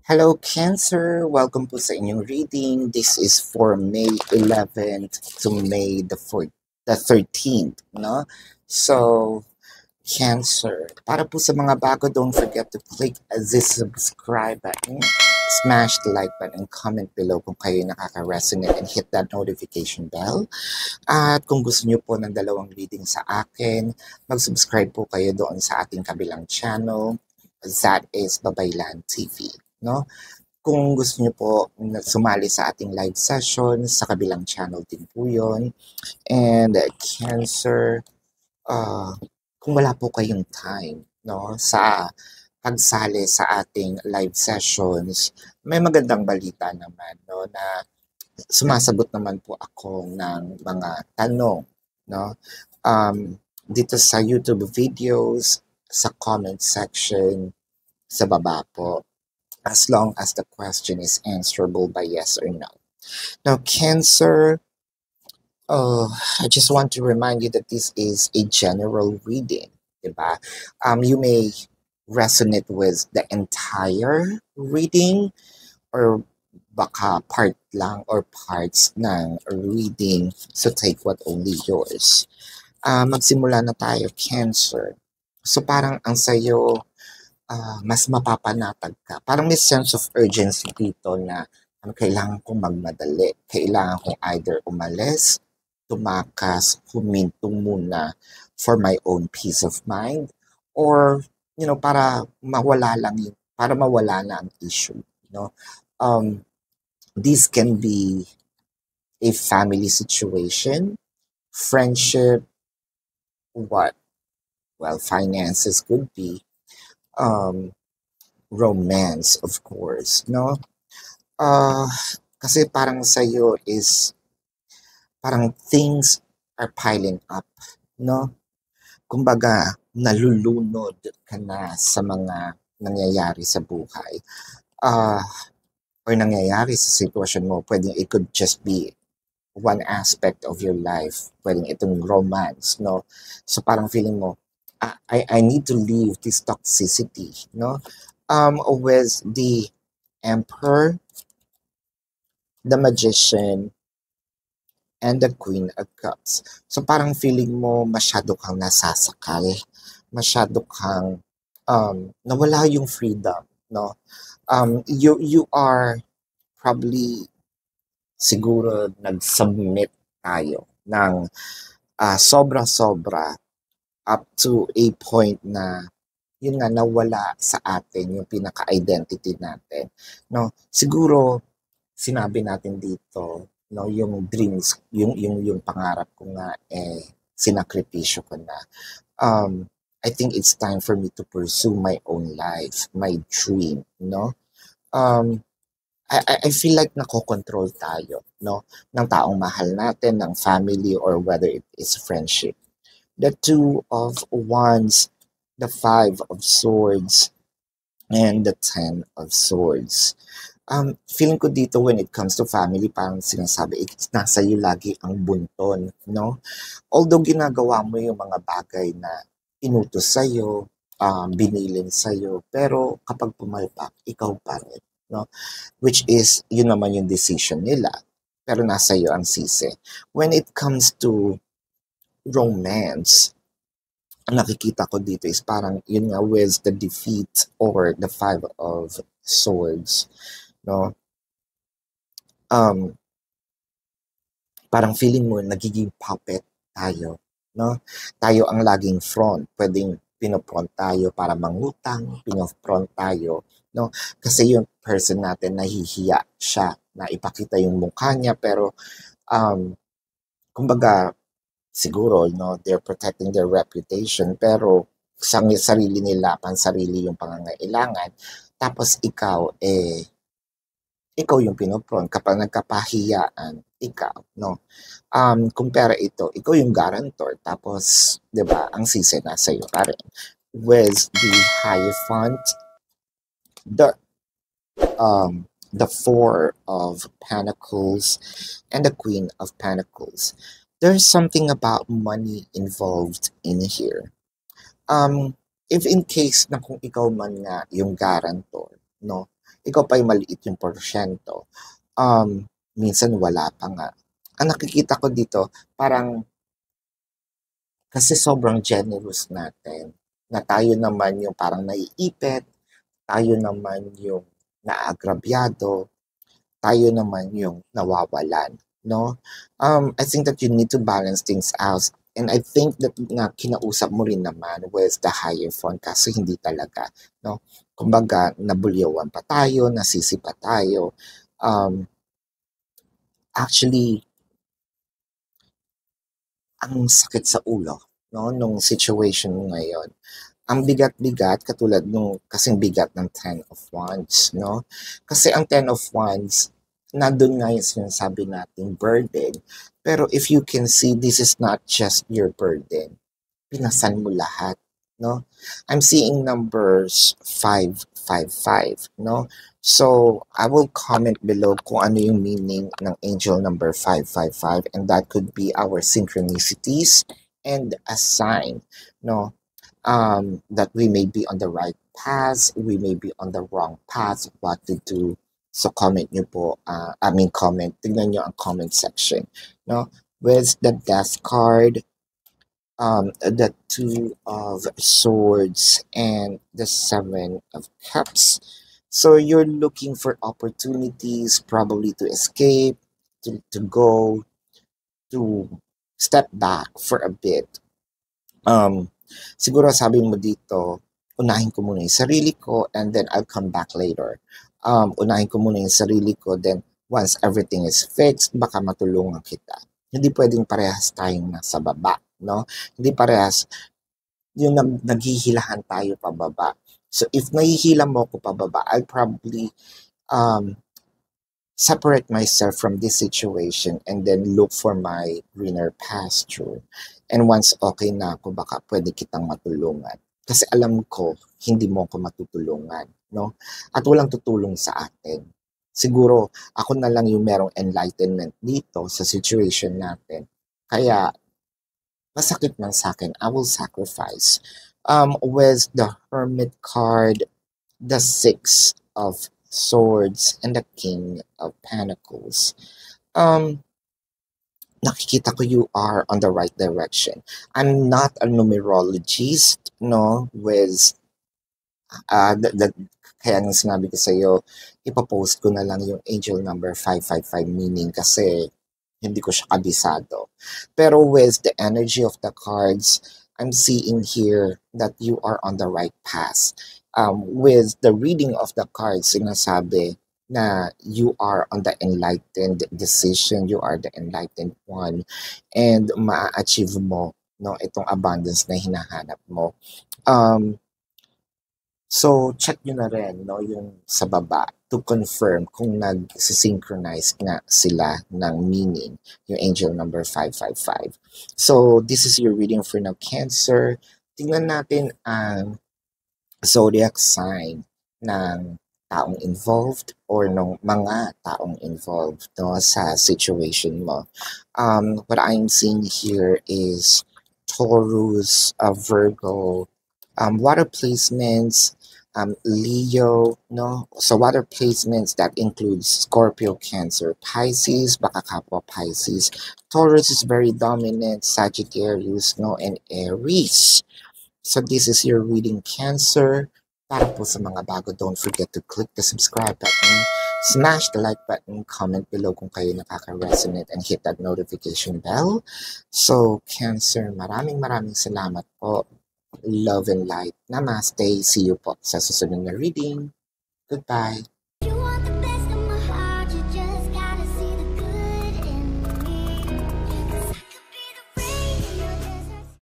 Hello, Cancer. Welcome po sa inyong reading. This is for May 11th to May the 13th, no? So, Cancer, para po sa mga bago, don't forget to click the subscribe button, smash the like button, and comment below kung kayo nakaka-resonate and hit that notification bell. At kung gusto niyo po ng dalawang reading sa akin, mag-subscribe po kayo doon sa ating kabilang channel. That is Babaylan TV. No? Kung gusto niyo po sumali sa ating live session, sa kabilang channel din po yun. And Cancer, kung wala po kayong time no, sa pagsali sa ating live sessions, may magandang balita naman no, na sumasagot naman po ako ng mga tanong no, dito sa YouTube videos, sa comment section, sa baba po, as long as the question is answerable by yes or no. Now, Cancer, I just want to remind you that this is a general reading, diba? You may resonate with the entire reading or baka part lang or parts ng reading, so take what only yours. Magsimula na tayo, Cancer. So parang ang sayo, mas mapapanatag ka. Parang may sense of urgency dito na kailangan kong magmadali. Kailangan kong either umalis, tumakas, huminto muna for my own peace of mind, or, para mawala lang para mawala na ang issue. This can be a family situation, friendship, what? Well, finances could be, romance, of course, no? Kasi parang sa'yo is, parang things are piling up, no? Kumbaga, nalulunod ka na sa mga nangyayari sa buhay. Or nangyayari sa sitwasyon mo. Pwedeng it could just be one aspect of your life. Pwedeng itong romance, no? So parang feeling mo, I need to leave this toxicity, no? With the Emperor, the Magician, and the Queen of Cups. So parang feeling mo masyado kang nasasakal, masyado kang nawala yung freedom, no? You are probably siguro nag-submit tayo ng sobra-sobra up to a point na yun nga nawala sa atin yung pinaka-identity natin, no? Siguro sinabi natin dito, no, yung dreams, yung pangarap ko nga sinakripisyo ko na. I think it's time for me to pursue my own life, my dream, no? I feel like nakokontrol tayo, no, ng taong mahal natin, ng family, or whether it is friendship. The Two of Wands, the Five of Swords, and the Ten of Swords. Feeling ko dito when it comes to family, parang sinasabi, nasa iyo lagi ang bunton, no? Although ginagawa mo yung mga bagay na inutos sa'yo, binilin sa'yo, pero kapag pumalpak, ikaw pa rin, no? Which is, yun naman yung decision nila, pero nasa iyo ang sisi. When it comes to romance, ang nakikita ko dito is parang yun nga with the defeat or the Five of Swords, no? Parang feeling mo nagiging puppet tayo, no? Tayo ang laging front. Pwedeng pinopront tayo para mangutang, pinopront tayo, no? Kasi yung person natin nahihiya siya na ipakita yung mukha niya, pero kumbaga siguro, they're protecting their reputation, pero sa sarili nila, pansarili yung pangangailangan. Tapos ikaw yung pinopront. Kapag nagkapahiyaan, ikaw, no? Kumpara ito, ikaw yung guarantor, tapos, di ba, ang sisi na sa'yo pa rin. With the Hierophant, the Four of Pentacles, and the Queen of Pentacles. There's something about money involved in here. If in case na kung ikaw man nga yung guarantor, no, ikaw pa yung maliit yung porsyento. Minsan wala pa nga. Ang nakikita ko dito, parang kasi sobrang generous natin na tayo naman yung parang naiipit, tayo naman yung naagrabyado, tayo naman yung nawawalan, no? I think that you need to balance things out. And I think that nga kinausap mo rin naman with the higher fund kasi hindi talaga, no? Kumbaga, nabulyawan pa tayo, nasisi pa tayo. Actually, ang sakit sa ulo, no, nung situation mo ngayon. Ang bigat-bigat katulad nung kasing bigat ng Ten of Wands, no? Kasi ang Ten of Wands, nandun nga yung sinasabi nating burden. Pero if you can see, this is not just your burden. Pinasan mo lahat, no? I'm seeing numbers 555, no? So, I will comment below kung ano yung meaning ng angel number 555 and that could be our synchronicities and a sign, no? That we may be on the right path, we may be on the wrong path, what to do. So comment nyo po, comment, tingnan nyo ang comment section, no? With the death card, the Two of Swords, and the Seven of Cups. So you're looking for opportunities, probably to escape, to go, to step back for a bit. Siguro sabi mo dito, unahin ko muna yung sarili ko and then I'll come back later. Unahin ko muna yung sarili ko, then once everything is fixed, baka matulungan kita. Hindi pwedeng parehas tayong nasa baba, no? Hindi parehas yung naghihilahan tayo pababa. So if nahihila mo ako pababa, I'll probably separate myself from this situation and then look for my greener pasture. And once okay na ako, baka pwede kitang matulungan. Kasi alam ko, hindi mo ako matutulungan, no? At walang tutulong sa atin. Siguro, ako na lang yung merong enlightenment dito sa situation natin. Kaya, masakit man sa akin, I will sacrifice. With the Hermit card, the Six of Swords, and the King of Pentacles. Nakikita ko you are on the right direction. I'm not a numerologist, no, with kaya nung sinabi ko sa iyo, ipapost ko na lang yung angel number 555 meaning kasi hindi ko siya kabisado. Pero with the energy of the cards, I'm seeing here that you are on the right path. With the reading of the cards, sinasabi na you are on the enlightened decision, you are the enlightened one, and ma-achieve mo, no, itong abundance na hinahanap mo. So, check nyo na rin, no, yung sa baba to confirm kung nag-synchronize nga sila ng meaning, yung angel number 555. So, this is your reading for now, Cancer. Tingnan natin ang zodiac sign ng taong involved or ng mga taong involved, no, sa situation mo. What I'm seeing here is Taurus, Virgo, water placements, Leo, no? So water placements that includes Scorpio, Cancer, Pisces, baka kapwa Pisces. Taurus is very dominant, Sagittarius, no? And Aries. So this is your reading, Cancer. Para po sa mga bago, don't forget to click the subscribe button, smash the like button, comment below kung kayo nakaka-resonate, and hit that notification bell. So, Cancer, maraming salamat po. Love and light. Namaste. See you po sa susunod na reading. Goodbye.